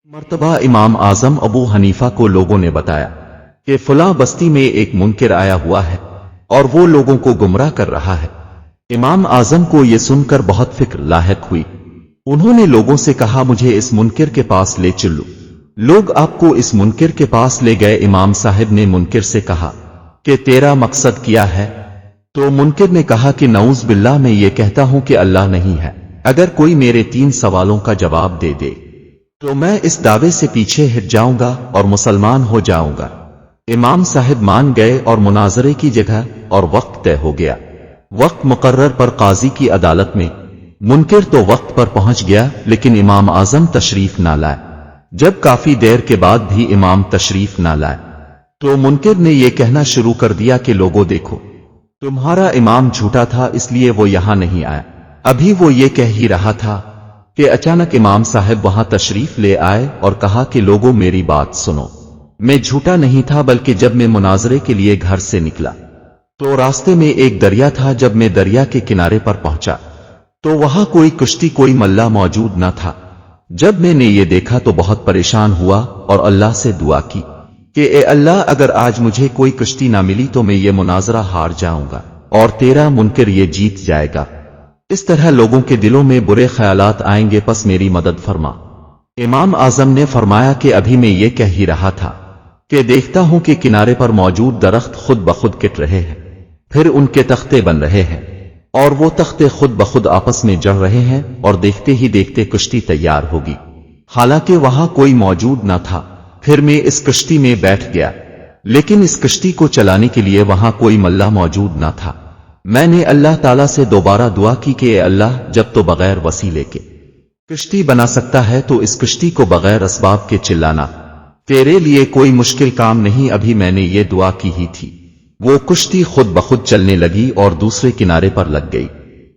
मर्तबा इमाम आजम अबू हनीफा को लोगों ने बताया कि फलां बस्ती में एक मुनकिर आया हुआ है और वो लोगों को गुमराह कर रहा है। इमाम आजम को ये सुनकर बहुत फिक्र लाहिक हुई। उन्होंने लोगों से कहा, मुझे इस मुनकिर के पास ले चलो। लोग आपको इस मुनकिर के पास ले गए। इमाम साहिब ने मुनकिर से कहा कि तेरा मकसद क्या है? तो मुनकिर ने कहा कि नऊज बिल्लाह, मैं ये कहता हूं कि अल्लाह नहीं है। अगर कोई मेरे 3 सवालों का जवाब दे दे तो मैं इस दावे से पीछे हट जाऊंगा और मुसलमान हो जाऊंगा। इमाम साहिब मान गए और मुनाजरे की जगह और वक्त तय हो गया। वक्त मुकर्रर पर काजी की अदालत में मुनकिर तो वक्त पर पहुंच गया, लेकिन इमाम आजम तशरीफ ना लाए। जब काफी देर के बाद भी इमाम तशरीफ ना लाए तो मुनकिर ने यह कहना शुरू कर दिया कि लोगों देखो, तुम्हारा इमाम झूठा था, इसलिए वो यहां नहीं आया। अभी वो ये कह ही रहा था कि अचानक इमाम साहब वहां तशरीफ ले आए और कहा कि लोगों मेरी बात सुनो, मैं झूठा नहीं था, बल्कि जब मैं मुनाजरे के लिए घर से निकला तो रास्ते में एक दरिया था। जब मैं दरिया के किनारे पर पहुंचा तो वहां कोई कुश्ती, कोई मल्ला मौजूद न था। जब मैंने ये देखा तो बहुत परेशान हुआ और अल्लाह से दुआ की कि ए अल्लाह, अगर आज मुझे कोई कुश्ती ना मिली तो मैं ये मुनाजरा हार जाऊंगा और तेरा मुनकिर ये जीत जाएगा। इस तरह लोगों के दिलों में बुरे ख्यालात आएंगे, पस मेरी मदद फरमा। इमाम आजम ने फरमाया कि अभी मैं ये कह ही रहा था कि देखता हूं कि किनारे पर मौजूद दरख्त खुद ब खुद कट रहे हैं, फिर उनके तख्ते बन रहे हैं और वो तख्ते खुद ब खुद आपस में जड़ रहे हैं और देखते ही देखते कुश्ती तैयार होगी। हालांकि वहां कोई मौजूद न था। फिर मैं इस कश्ती में बैठ गया, लेकिन इस कश्ती को चलाने के लिए वहां कोई मल्ला मौजूद न था। मैंने अल्लाह ताला से दोबारा दुआ की कि अल्लाह, जब तो बगैर वसीले के कश्ती बना सकता है तो इस कश्ती को बगैर असबाब के चिल्लाना तेरे लिए कोई मुश्किल काम नहीं। अभी मैंने ये दुआ की ही थी, वो कश्ती खुद ब खुद चलने लगी और दूसरे किनारे पर लग गई।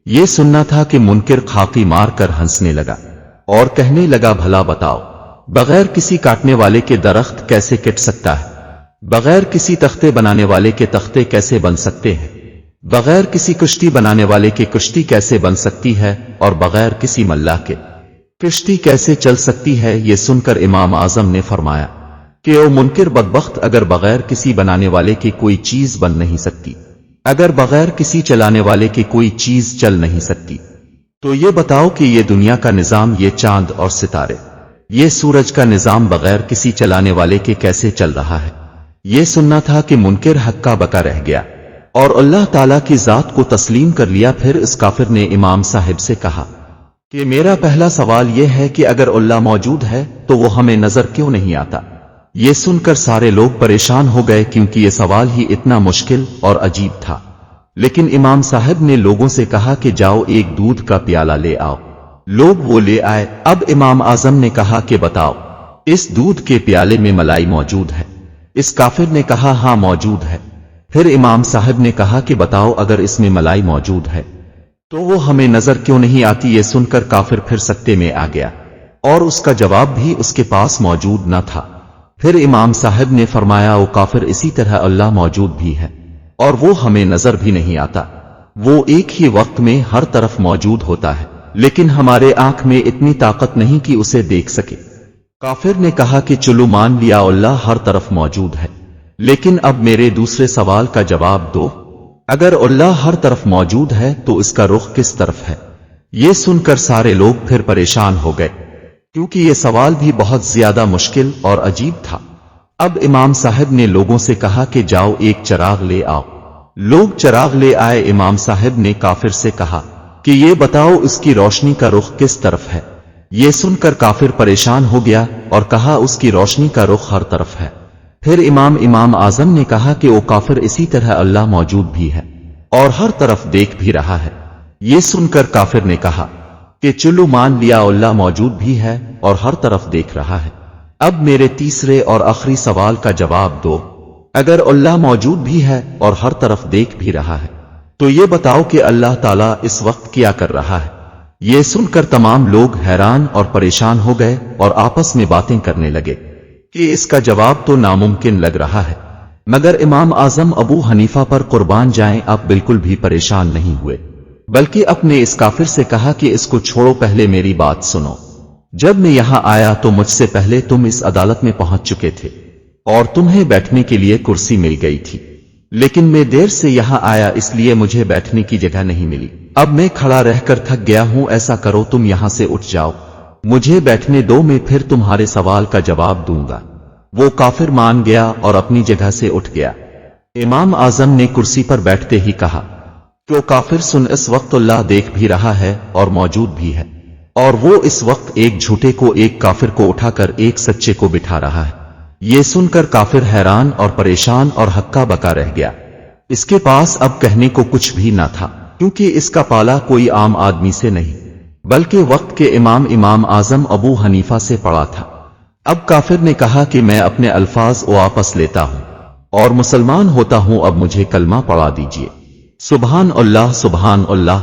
ये सुनना था कि मुनकिर खाकी मार कर हंसने लगा और कहने लगा, भला बताओ, बगैर किसी काटने वाले के दरख्त कैसे कट सकता है? बगैर किसी तख्ते बनाने वाले के तख्ते कैसे बन सकते हैं? बगैर किसी कुश्ती बनाने वाले के कुश्ती कैसे बन सकती है? और बगैर किसी मल्ला के कुश्ती कैसे चल सकती है? ये सुनकर इमाम आजम ने फरमाया कि ओ मुनकिर बदबख्त, अगर बगैर किसी बनाने वाले की कोई चीज बन नहीं सकती, अगर बगैर किसी चलाने वाले की कोई चीज चल नहीं सकती, तो ये बताओ कि ये दुनिया का निजाम, ये चांद और सितारे, ये सूरज का निजाम बगैर किसी चलाने वाले के कैसे चल रहा है? ये सुनना था कि मुनकिर हक्का बका रह गया और अल्लाह ताला की जात को तस्लीम कर लिया। फिर इस काफिर ने इमाम साहिब से कहा कि मेरा पहला सवाल यह है कि अगर अल्लाह मौजूद है तो वो हमें नजर क्यों नहीं आता? ये सुनकर सारे लोग परेशान हो गए, क्योंकि ये सवाल ही इतना मुश्किल और अजीब था। लेकिन इमाम साहिब ने लोगों से कहा कि जाओ एक दूध का प्याला ले आओ। लोग वो ले आए। अब इमाम आजम ने कहा कि बताओ, इस दूध के प्याले में मलाई मौजूद है? इस काफिर ने कहा, हां मौजूद है। फिर इमाम साहब ने कहा कि बताओ, अगर इसमें मलाई मौजूद है तो वो हमें नजर क्यों नहीं आती? ये सुनकर काफिर फिर सकते में आ गया और उसका जवाब भी उसके पास मौजूद न था। फिर इमाम साहब ने फरमाया, ओ काफिर, इसी तरह अल्लाह मौजूद भी है और वो हमें नजर भी नहीं आता। वो एक ही वक्त में हर तरफ मौजूद होता है, लेकिन हमारे आंख में इतनी ताकत नहीं कि उसे देख सके। काफिर ने कहा कि चलो मान लिया अल्लाह हर तरफ मौजूद है, लेकिन अब मेरे दूसरे सवाल का जवाब दो, अगर अल्लाह हर तरफ मौजूद है तो इसका रुख किस तरफ है? ये सुनकर सारे लोग फिर परेशान हो गए, क्योंकि ये सवाल भी बहुत ज्यादा मुश्किल और अजीब था। अब इमाम साहब ने लोगों से कहा कि जाओ एक चिराग ले आओ। लोग चिराग ले आए। इमाम साहब ने काफिर से कहा कि ये बताओ, उसकी रोशनी का रुख किस तरफ है? ये सुनकर काफिर परेशान हो गया और कहा, उसकी रोशनी का रुख हर तरफ है। फिर इमाम आजम ने कहा कि वो काफिर, इसी तरह अल्लाह मौजूद भी है और हर तरफ देख भी रहा है। ये सुनकर काफिर ने कहा कि चलो मान लिया अल्लाह मौजूद भी है और हर तरफ देख रहा है। अब मेरे तीसरे और आखिरी सवाल का जवाब दो, अगर अल्लाह मौजूद भी है और हर तरफ देख भी रहा है तो ये बताओ कि अल्लाह ताला इस वक्त क्या कर रहा है? ये सुनकर तमाम लोग हैरान और परेशान हो गए और आपस में बातें करने लगे कि इसका जवाब तो नामुमकिन लग रहा है। मगर इमाम आजम अबू हनीफा पर कुर्बान जाएं, आप बिल्कुल भी परेशान नहीं हुए, बल्कि अपने इस काफिर से कहा कि इसको छोड़ो, पहले मेरी बात सुनो। जब मैं यहां आया तो मुझसे पहले तुम इस अदालत में पहुंच चुके थे और तुम्हें बैठने के लिए कुर्सी मिल गई थी, लेकिन मैं देर से यहां आया इसलिए मुझे बैठने की जगह नहीं मिली। अब मैं खड़ा रहकर थक गया हूं। ऐसा करो, तुम यहां से उठ जाओ, मुझे बैठने दो, मैं फिर तुम्हारे सवाल का जवाब दूंगा। वो काफिर मान गया और अपनी जगह से उठ गया। इमाम आजम ने कुर्सी पर बैठते ही कहा, क्यों काफिर सुन, इस वक्त अल्लाह देख भी रहा है और मौजूद भी है, और वो इस वक्त एक झूठे को, एक काफिर को उठाकर एक सच्चे को बिठा रहा है। ये सुनकर काफिर हैरान और परेशान और हक्का बका रह गया। इसके पास अब कहने को कुछ भी ना था, क्योंकि इसका पाला कोई आम आदमी से नहीं बल्कि वक्त के इमाम आजम अबू हनीफा से पड़ा था। अब काफिर ने कहा कि मैं अपने अल्फाज वापस लेता हूं और मुसलमान होता हूं, अब मुझे कलमा पढ़ा दीजिए। सुभान अल्लाह, सुभान अल्लाह।